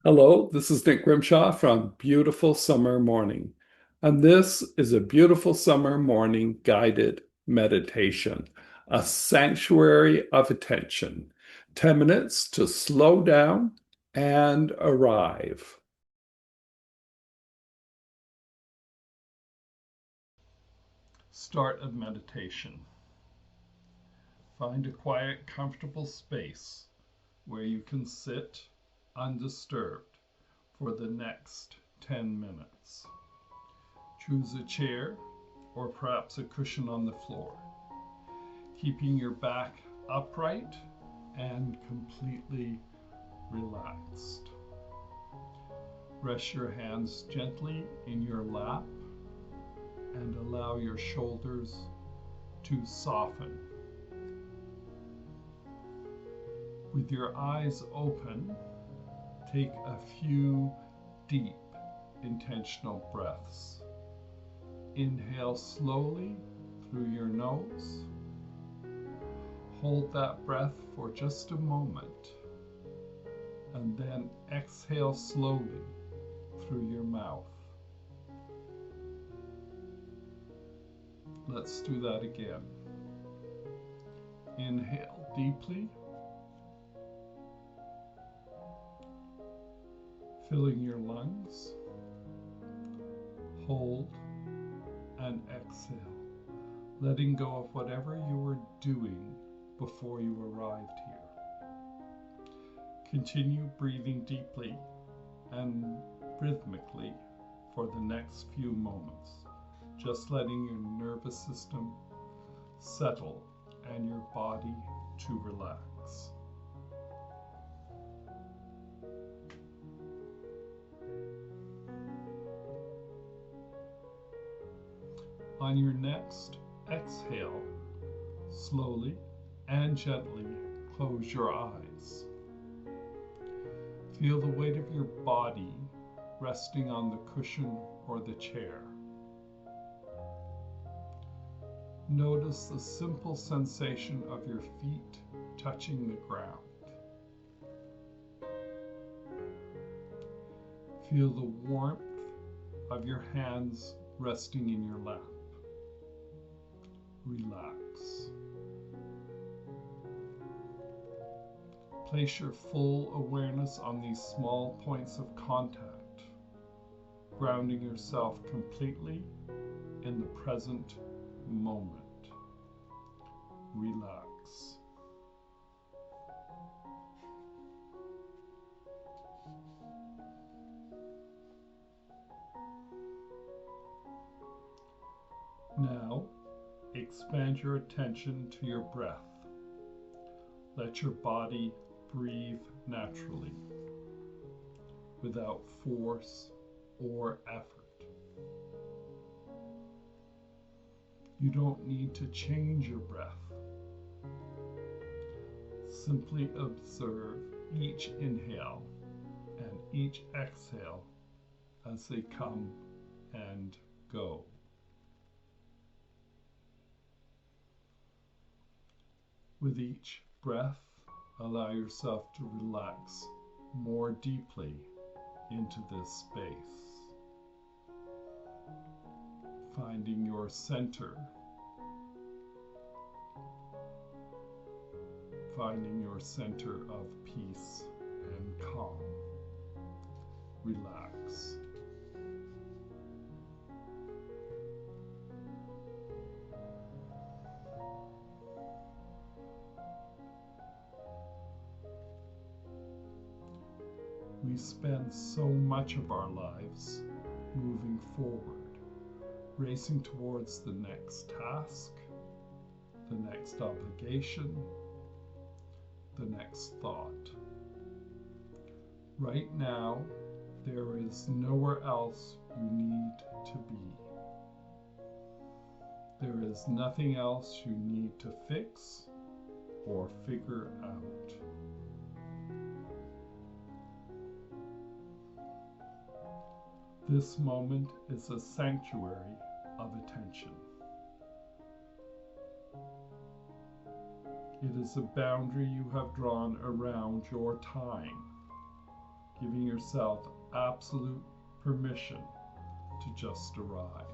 Hello, this is Nick Grimshawe from Beautiful Summer Morning, and this is a beautiful summer morning guided meditation, a sanctuary of attention, 10 minutes to slow down and arrive. Start a meditation. Find a quiet, comfortable space where you can sit undisturbed for the next 10 minutes. Choose a chair or perhaps a cushion on the floor, keeping your back upright and completely relaxed. Rest your hands gently in your lap and allow your shoulders to soften. With your eyes open, take a few deep, intentional breaths. Inhale slowly through your nose. Hold that breath for just a moment, and then exhale slowly through your mouth. Let's do that again. Inhale deeply, filling your lungs. Hold and exhale, letting go of whatever you were doing before you arrived here. Continue breathing deeply and rhythmically for the next few moments, just letting your nervous system settle and your body to relax. On your next exhale, slowly and gently close your eyes. Feel the weight of your body resting on the cushion or the chair. Notice the simple sensation of your feet touching the ground. Feel the warmth of your hands resting in your lap. Relax. Place your full awareness on these small points of contact, grounding yourself completely in the present moment. Relax. Now, expand your attention to your breath. Let your body breathe naturally, without force or effort. You don't need to change your breath. Simply observe each inhale and each exhale as they come and go. With each breath, allow yourself to relax more deeply into this space, finding your center, finding your center of peace and calm. Relax. We spend so much of our lives moving forward, racing towards the next task, the next obligation, the next thought. Right now, there is nowhere else you need to be. There is nothing else you need to fix or figure out. This moment is a sanctuary of attention. It is a boundary you have drawn around your time, giving yourself absolute permission to just arrive.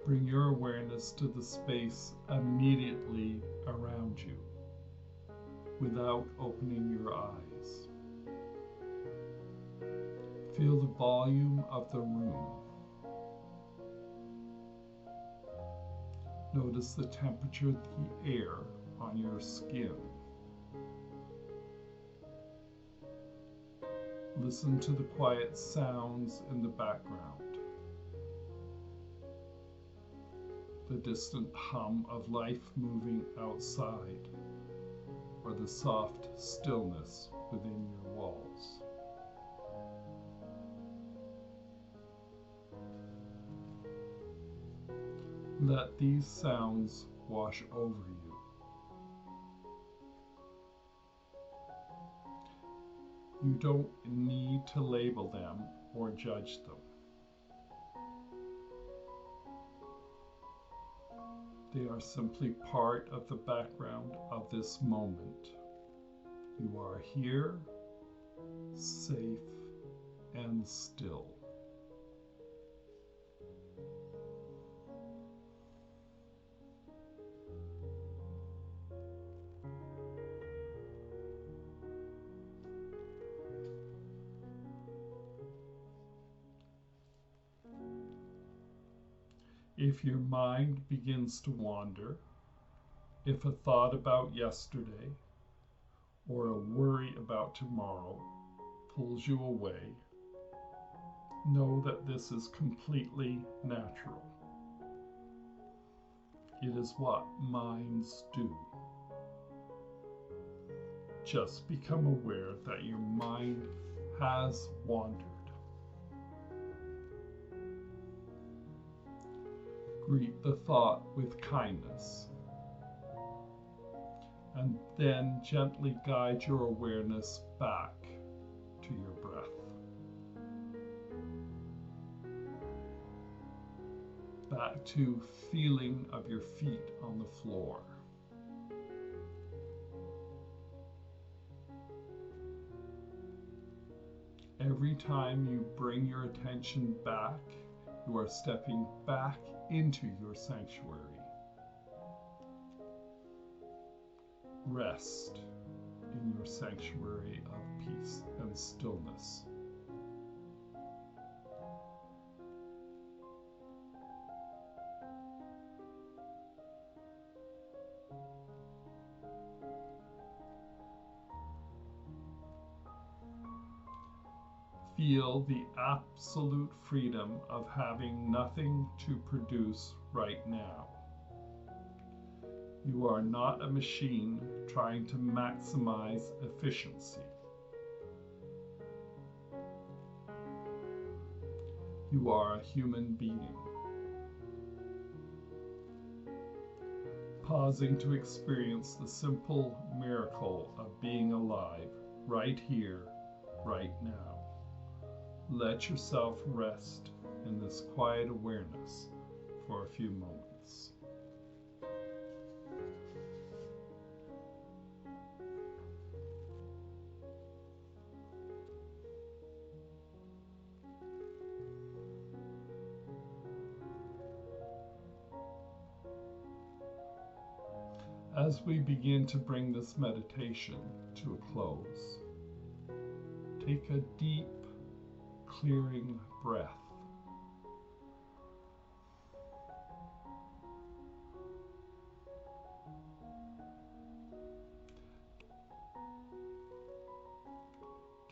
Bring your awareness to the space immediately around you without opening your eyes. Feel the volume of the room. Notice the temperature of the air on your skin. Listen to the quiet sounds in the background. The distant hum of life moving outside, or the soft stillness within your walls. Let these sounds wash over you. You don't need to label them or judge them. They are simply part of the background of this moment. You are here, safe and still. If your mind begins to wander, if a thought about yesterday or a worry about tomorrow pulls you away, know that this is completely natural. It is what minds do. Just become aware that your mind has wandered. Greet the thought with kindness, and then gently guide your awareness back to your breath. Back to feeling of your feet on the floor. Every time you bring your attention back, you are stepping back into your sanctuary. Rest in your sanctuary of peace and stillness. Feel the absolute freedom of having nothing to produce right now. You are not a machine trying to maximize efficiency. You are a human being, pausing to experience the simple miracle of being alive right here, right now. Let yourself rest in this quiet awareness for a few moments. As we begin to bring this meditation to a close, take a deep, clearing breath.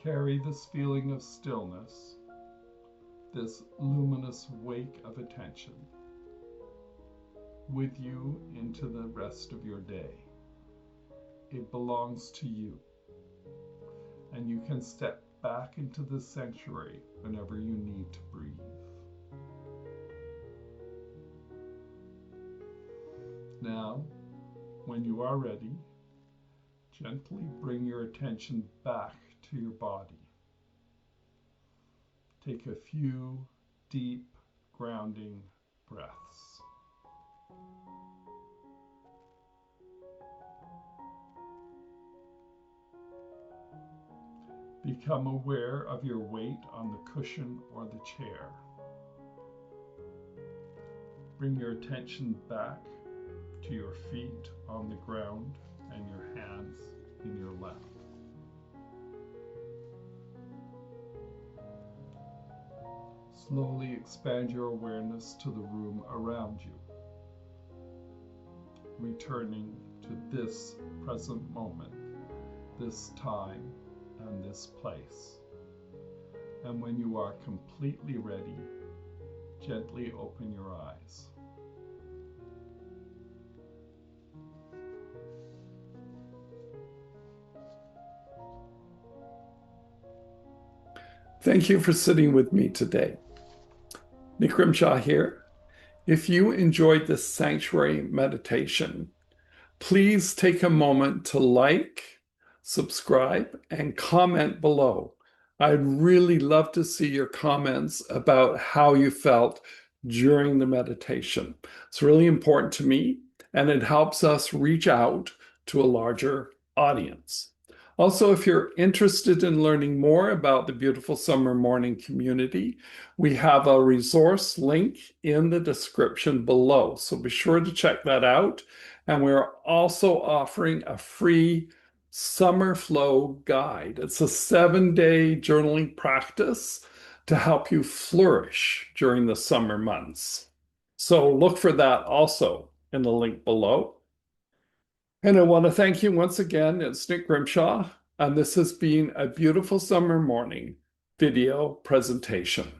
Carry this feeling of stillness, this luminous wake of attention, with you into the rest of your day. It belongs to you, and you can step back into the sanctuary whenever you need to breathe. Now, when you are ready, gently bring your attention back to your body. Take a few deep, grounding breaths. Become aware of your weight on the cushion or the chair. Bring your attention back to your feet on the ground and your hands in your lap. Slowly expand your awareness to the room around you, returning to this present moment, this time, and this place. And when you are completely ready, gently open your eyes. Thank you for sitting with me today. Nick Grimshawe here. If you enjoyed this sanctuary meditation, please take a moment to like, subscribe, and comment below. I'd really love to see your comments about how you felt during the meditation. It's really important to me, and it helps us reach out to a larger audience. Also, if you're interested in learning more about the Beautiful Summer Morning community, we have a resource link in the description below. So be sure to check that out. And we're also offering a free Summer Flow guide. It's a 7-day journaling practice to help you flourish during the summer months. So look for that also in the link below. And I want to thank you once again. It's Nick Grimshawe, and this has been a Beautiful Summer Morning video presentation.